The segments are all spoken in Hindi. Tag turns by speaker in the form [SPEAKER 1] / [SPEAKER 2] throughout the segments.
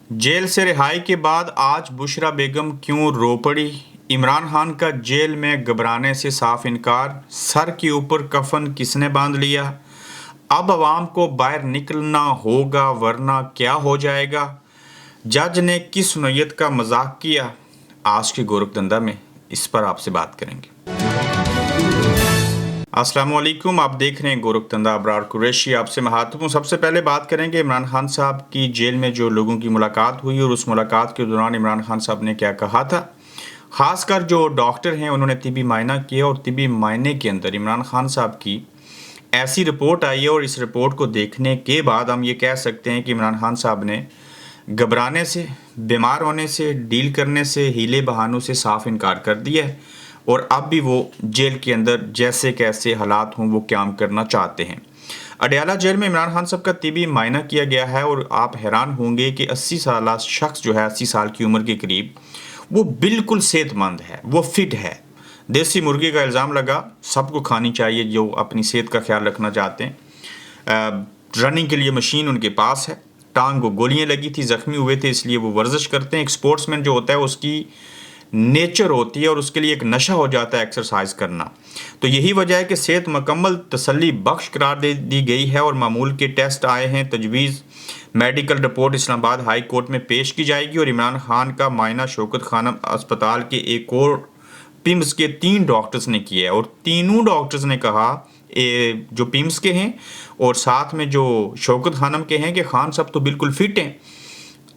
[SPEAKER 1] जेल से रिहाई के बाद आज बुशरा बेगम क्यों रो पड़ी? इमरान खान का जेल में घबराने से साफ इनकार। सर के ऊपर कफन किसने बांध लिया? अब अवाम को बाहर निकलना होगा वरना क्या हो जाएगा? जज ने किस नौयत का मजाक किया? आज के गोरखधंधा में इस पर आपसे बात करेंगे। अस्सलाम वालेकुम, आप देख रहे हैं गोरखधंधा। अबरार कुरैशी आपसे मैं हाथों हूँ। सबसे पहले बात करेंगे इमरान खान साहब की जेल में जो लोगों की मुलाकात हुई और उस मुलाकात के दौरान इमरान खान साहब ने क्या कहा था। खासकर जो डॉक्टर हैं उन्होंने तिबी मायना किया और तिबी मायने के अंदर इमरान खान साहब की ऐसी रिपोर्ट आई है और इस रिपोर्ट को देखने के बाद हम ये कह सकते हैं कि इमरान खान साहब ने घबराने से, बीमार होने से, डील करने से, हीले बहानों से साफ इनकार कर दिया है और अब भी वो जेल के अंदर जैसे कैसे हालात हों वो काम करना चाहते हैं। अडयाला जेल में इमरान खान साहब का तिबी मायना किया गया है और आप हैरान होंगे कि 80 साल शख्स जो है 80 साल की उम्र के करीब, वो बिल्कुल सेहतमंद है, वो फिट है। देसी मुर्गी का इल्ज़ाम लगा, सबको खानी चाहिए जो अपनी सेहत का ख्याल रखना चाहते हैं। रनिंग के लिए मशीन उनके पास है, टांग को गोलियां लगी थी, जख्मी हुए थे, इसलिए वो वर्जिश करते हैं। एक स्पोर्ट्समैन जो होता है उसकी नेचर होती है और उसके लिए एक नशा हो जाता है एक्सरसाइज करना। तो यही वजह है कि सेहत मुकम्मल तसल्ली बख्श करार दे दी गई है और मामूल के टेस्ट आए हैं। तजवीज़ medical report Islamabad high court में पेश की जाएगी और इमरान खान का मायना शौकत खानम अस्पताल के एक और पिम्स के 3 डॉक्टर्स ने किया है और तीनों डॉक्टर्स ने कहा, जो पिम्स के हैं और साथ में जो शौकत खानम के हैं, कि खान साहब तो बिल्कुल फिट हैं।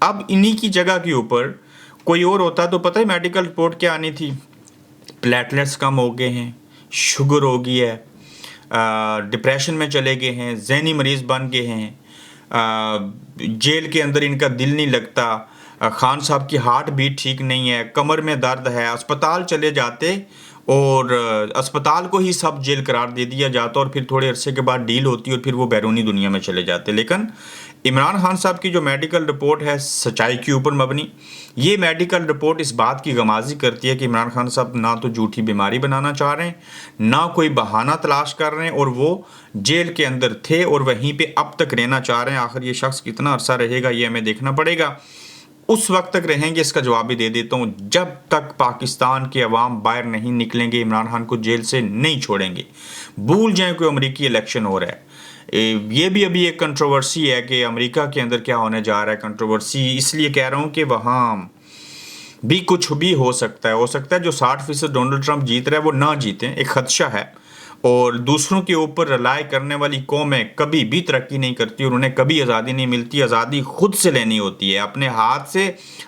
[SPEAKER 1] अब इन्हीं की जगह के ऊपर कोई और होता तो पता है मेडिकल रिपोर्ट क्या आनी थी? प्लेटलेट्स कम हो गए हैं, शुगर हो गई है, डिप्रेशन में चले गए हैं, जहनी मरीज़ बन गए हैं, जेल के अंदर इनका दिल नहीं लगता, खान साहब की हार्ट बीट ठीक नहीं है, कमर में दर्द है। अस्पताल चले जाते और अस्पताल को ही सब जेल करार दे दिया जाता और फिर थोड़े अरसे के बाद डील होती और फिर वो बैरूनी दुनिया में चले जाते। लेकिन इमरान खान साहब की जो मेडिकल रिपोर्ट है सच्चाई के ऊपर मबनी। ये मेडिकल रिपोर्ट इस बात की गमाजी करती है कि इमरान खान साहब ना तो झूठी बीमारी बनाना चाह रहे हैं, ना कोई बहाना तलाश कर रहे हैं और वो जेल के अंदर थे और वहीं पे अब तक रहना चाह रहे हैं। आखिर ये शख्स कितना अरसा रहेगा ये हमें देखना पड़ेगा। उस वक्त तक रहेंगे, इसका जवाब भी दे देता हूँ, जब तक पाकिस्तान के अवाम बाहर नहीं निकलेंगे इमरान खान को जेल से नहीं छोड़ेंगे। भूल जाएं कोई अमेरिकी इलेक्शन हो रहा है। ये भी अभी एक कंट्रोवर्सी है कि अमेरिका के अंदर क्या होने जा रहा है। कंट्रोवर्सी इसलिए कह रहा हूँ कि वहाँ भी कुछ भी हो सकता है। जो 60% डोनाल्ड ट्रंप जीत रहा है वो ना जीते, एक खदशा है। और दूसरों के ऊपर रिलाय करने वाली कौमें कभी भी तरक्की नहीं करती और उन्हें कभी आज़ादी नहीं मिलती। आज़ादी खुद से लेनी होती है, अपने हाथ से,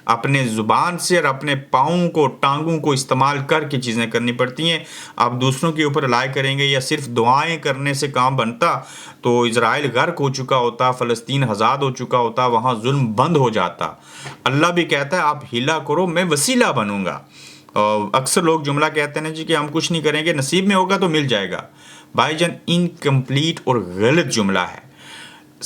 [SPEAKER 1] अपने ज़ुबान से और अपने पाँवों को, टांगों को इस्तेमाल करके चीज़ें करनी पड़ती हैं। आप दूसरों के ऊपर रिलाय करेंगे या सिर्फ दुआएं करने से काम बनता तो इज़राइल गर्क हो चुका होता, फ़लस्तीन आज़ाद हो चुका होता, वहाँ जुल्म बंद हो जाता। अल्लाह भी कहता है आप हिला करो, मैं वसीला बनूंगा। अक्सर लोग जुमला कहते हैं ना जी कि हम कुछ नहीं करेंगे, नसीब में होगा तो मिल जाएगा। भाईजान इनकम्प्लीट और गलत जुमला है।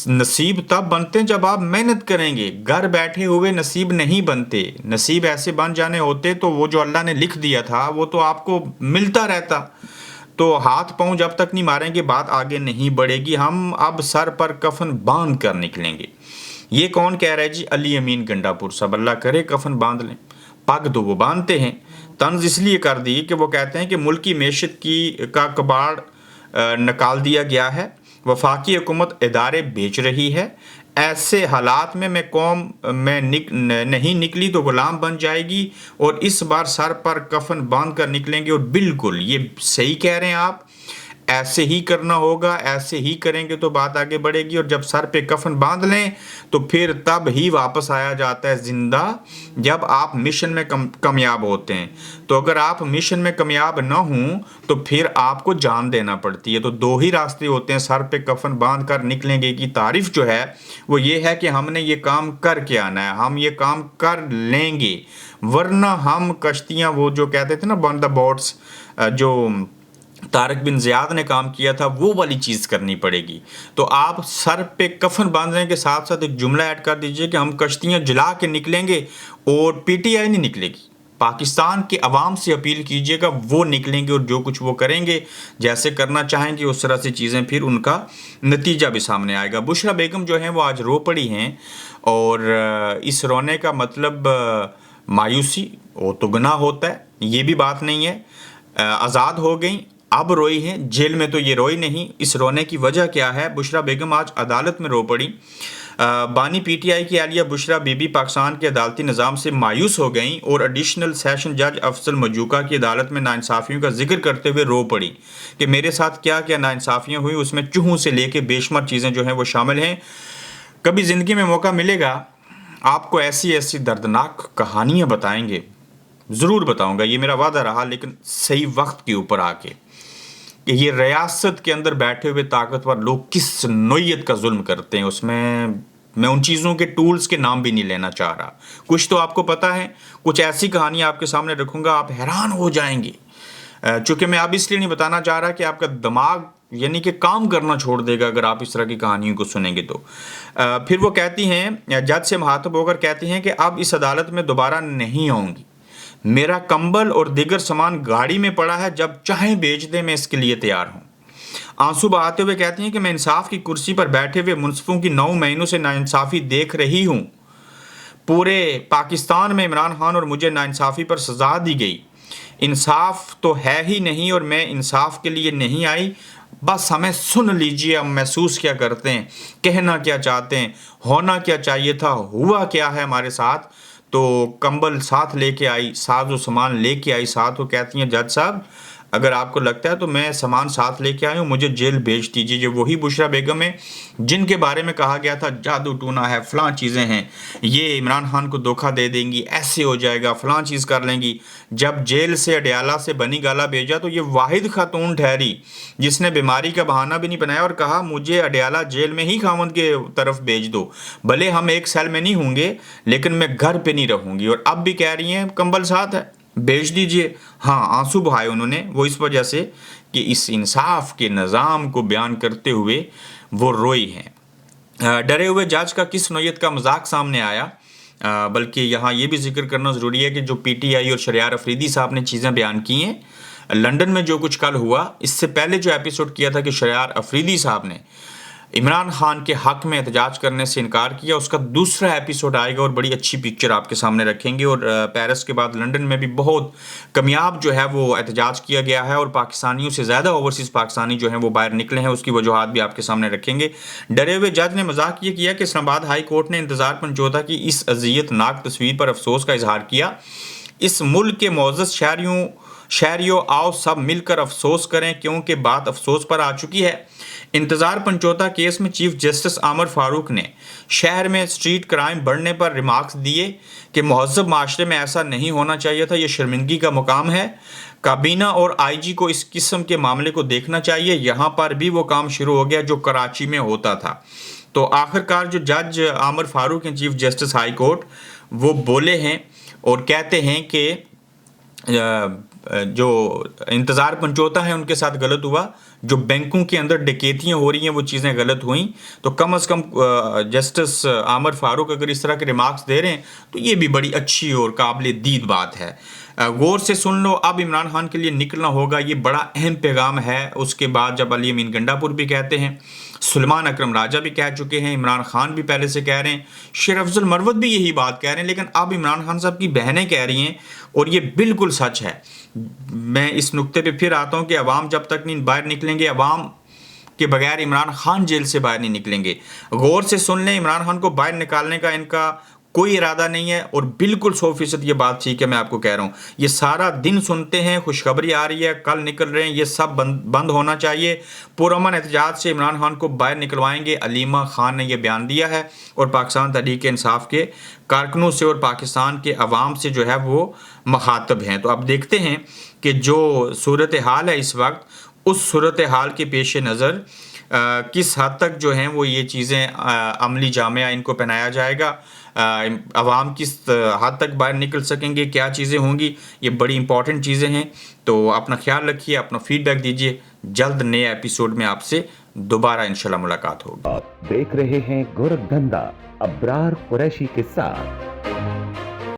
[SPEAKER 1] नसीब तब बनते हैं जब आप मेहनत करेंगे। घर बैठे हुए नसीब नहीं बनते। नसीब ऐसे बन जाने होते तो वो जो अल्लाह ने लिख दिया था वो तो आपको मिलता रहता। तो हाथ पांव जब तक नहीं मारेंगे बात आगे नहीं बढ़ेगी। हम अब सर पर कफन बांध कर निकलेंगे। ये कौन कह रहा है जी? अली अमीन गंडापुर साहब। अल्लाह करे कफन बांध लें। पग तो वो बांधते हैं। तंज इसलिए कर दी कि वो कहते हैं कि मुल्क की मैशत का कबाड़ निकाल दिया गया है, वफाकी हुकूमत इदारे बेच रही है। ऐसे हालात में मैं कौम में नहीं निकली तो गुलाम बन जाएगी और इस बार सर पर कफन बांध कर निकलेंगे। और बिल्कुल ये सही कह रहे हैं आप, ऐसे ही करना होगा, ऐसे ही करेंगे तो बात आगे बढ़ेगी। और जब सर पे कफन बांध लें तो फिर तब ही वापस आया जाता है जिंदा, जब आप मिशन में कामयाब होते हैं। तो अगर आप मिशन में कामयाब ना हों तो फिर आपको जान देना पड़ती है। तो 2 ही रास्ते होते हैं सर पे कफन बांध कर निकलेंगे की तारीफ जो है वो ये है कि हमने ये काम करके आना है, हम ये काम कर लेंगे, वरना हम कश्तियाँ, वो जो कहते थे ना बॉन द बोट्स, जो तारिक बिन ज़ियाद ने काम किया था, वो वाली चीज़ करनी पड़ेगी। तो आप सर पे कफन बांधने के साथ साथ एक जुमला ऐड कर दीजिए कि हम कश्तियाँ जला के निकलेंगे और पीटीआई नहीं निकलेगी। पाकिस्तान के अवाम से अपील कीजिएगा, वो निकलेंगे और जो कुछ वो करेंगे, जैसे करना चाहेंगे उस तरह से चीज़ें फिर उनका नतीजा भी सामने आएगा। बुशरा बेगम जो हैं वो आज रो पड़ी हैं और इस रोने का मतलब मायूसी वो तो गुनाह होता है, ये भी बात नहीं है। आज़ाद हो गई, अब रोई हैं, जेल में तो ये रोई नहीं। इस रोने की वजह क्या है? बुशरा बेगम आज अदालत में रो पड़ी। बानी पीटीआई की आलिया बुशरा बीबी पाकिस्तान के अदालती निज़ाम से मायूस हो गई और एडिशनल सेशन जज अफजल मजूका की अदालत में नाइंसाफ़ियों का जिक्र करते हुए रो पड़ी कि मेरे साथ क्या क्या नाइंसाफ़ियाँ हुई, उसमें चूहों से लेके बेशुमार चीज़ें जो हैं वो शामिल हैं। कभी ज़िंदगी में मौका मिलेगा आपको ऐसी ऐसी दर्दनाक कहानियाँ बताएंगे, ज़रूर बताऊँगा, ये मेरा वादा रहा, लेकिन सही वक्त के ऊपर आके कि ये रियासत के अंदर बैठे हुए ताकतवर लोग किस नोयत का जुल्म करते हैं। उसमें मैं उन चीज़ों के टूल्स के नाम भी नहीं लेना चाह रहा। कुछ तो आपको पता है, कुछ ऐसी कहानियाँ आपके सामने रखूँगा, आप हैरान हो जाएंगे। चूँकि मैं अब इसलिए नहीं बताना चाह रहा कि आपका दिमाग यानी कि काम करना छोड़ देगा अगर आप इस तरह की कहानियों को सुनेंगे तो। फिर वो कहती हैं, जज से मुखातब होकर कहती हैं कि अब इस अदालत में दोबारा नहीं आऊँगी, मेरा कंबल और दीगर सामान गाड़ी में पड़ा है, जब चाहे बेच दें, मैं इसके लिए तैयार हूँ। आंसू बहाते हुए कहती हैं कि मैं इंसाफ की कुर्सी पर बैठे हुए मुनसिफों की 9 महीनों से नाइंसाफ़ी देख रही हूँ। पूरे पाकिस्तान में इमरान खान और मुझे नाइंसाफ़ी पर सज़ा दी गई। इंसाफ तो है ही नहीं और मैं इंसाफ के लिए नहीं आई। बस हमें सुन लीजिए, हम महसूस क्या करते हैं, कहना क्या चाहते हैं, होना क्या चाहिए था, हुआ क्या है हमारे साथ। तो कंबल साथ लेके आई, साजो सामान लेके आई साथ। वो कहती हैं, जज साहब अगर आपको लगता है तो मैं सामान साथ लेके आई हूँ, मुझे जेल भेज दीजिए। जो वही बुशरा बेगम है जिनके बारे में कहा गया था जादू टूना है, फलां चीज़ें हैं, ये इमरान खान को धोखा दे देंगी, ऐसे हो जाएगा, फलां चीज़ कर लेंगी। जब जेल से अडयाला से बनी गाला भेजा तो ये वाहिद खातून ठहरी जिसने बीमारी का बहाना भी नहीं बनाया और कहा मुझे अडयाला जेल में ही खामद के तरफ भेज दो, भले हम एक सेल में नहीं होंगे लेकिन मैं घर पे नहीं रहूँगी। और अब भी कह रही हैं कंबल साथ है, भेज दीजिए। हाँ, आंसू बहाए उन्होंने, वो इस वजह से कि इस इंसाफ के निज़ाम को बयान करते हुए वो रोई हैं। डरे हुए जज का किस नौयत का मजाक सामने आया, बल्कि यहाँ ये भी जिक्र करना ज़रूरी है कि जो पीटीआई और शरियार अफरीदी साहब ने चीज़ें बयान की हैं, लंदन में जो कुछ कल हुआ, इससे पहले जो एपिसोड किया था कि शरियार अफरीदी साहब ने इमरान खान के हक में एहतजाज करने से इनकार किया, उसका दूसरा एपिसोड आएगा और बड़ी अच्छी पिक्चर आपके सामने रखेंगे। और पेरिस के बाद लंदन में भी बहुत कामयाब जो है वो एहतजाज किया गया है और पाकिस्तानियों से ज़्यादा ओवरसीज़ पाकिस्तानी जो हैं वो बाहर निकले हैं, उसकी वजूहत भी आपके सामने रखेंगे। डरे हुए जज ने मजाक ये किया कि इस्लामाबाद हाई कोर्ट ने इंतज़ार पंजोता की इस अज़ियतनाक तस्वीर पर अफसोस का इजहार किया। इस मुल्क के मोअज़्ज़ज़ शहरियों आओ सब मिलकर अफसोस करें क्योंकि बात अफसोस पर आ चुकी है। इंतज़ार पंचोता केस में चीफ जस्टिस आमर फारूक ने शहर में स्ट्रीट क्राइम बढ़ने पर रिमार्क्स दिए कि महज़ब माशरे में ऐसा नहीं होना चाहिए था, यह शर्मिंदगी का मुकाम है। काबीना और आईजी को इस किस्म के मामले को देखना चाहिए। यहाँ पर भी वो काम शुरू हो गया जो कराची में होता था। तो आखिरकार जो जज आमर फारूक हैं चीफ जस्टिस हाई कोर्ट, वो बोले हैं और कहते हैं कि जो इंतज़ार पंचोता है उनके साथ गलत हुआ, जो बैंकों के अंदर डकैतियाँ हो रही हैं वो चीज़ें गलत हुई। तो कम से कम जस्टिस आमर फारूक अगर इस तरह के रिमार्क्स दे रहे हैं तो ये भी बड़ी अच्छी और काबिल दीद बात है। गौर से सुन लो, अब इमरान खान के लिए निकलना होगा, ये बड़ा अहम पैगाम है। उसके बाद जब अली अमीन गंडापुर भी कहते हैं, सुलेमान अकरम राजा भी कह चुके हैं, इमरान खान भी पहले से कह रहे हैं, शेर अफजल मरवत भी यही बात कह रहे हैं, लेकिन अब इमरान खान साहब की बहनें कह रही हैं और ये बिल्कुल सच है। मैं इस नुक्ते पे फिर आता हूँ कि अवाम जब तक नहीं बाहर निकलेंगे, अवाम के बगैर इमरान खान जेल से बाहर नहीं निकलेंगे। गौर से सुन लें, इमरान खान को बाहर निकालने का इनका कोई इरादा नहीं है और बिल्कुल 100% ये बात ठीक है। मैं आपको कह रहा हूँ, ये सारा दिन सुनते हैं खुशखबरी आ रही है, कल निकल रहे हैं, ये सब बंद होना चाहिए। पुरअमन एहतजाज से इमरान खान को बाहर निकलवाएंगे, अलीमा खान ने यह बयान दिया है और पाकिस्तान तहरीक इंसाफ के कारकुनों से और पाकिस्तान के अवाम से जो है वो मुखातब हैं। तो अब देखते हैं कि जो सूरत हाल है इस वक्त, उस सूरत हाल के पेश नज़र किस हद तक जो हैं वो ये चीज़ें अमली जामिया इनको पहनाया जाएगा, अवाम किस हद तक बाहर निकल सकेंगे, क्या चीज़ें होंगी, ये बड़ी इंपॉर्टेंट चीज़ें हैं। तो अपना ख्याल रखिए, अपना फीडबैक दीजिए। जल्द नए एपिसोड में आपसे दोबारा इंशाल्लाह मुलाकात होगी।
[SPEAKER 2] आप देख रहे हैं गोरखधंधा अब्रार कुरैशी के साथ।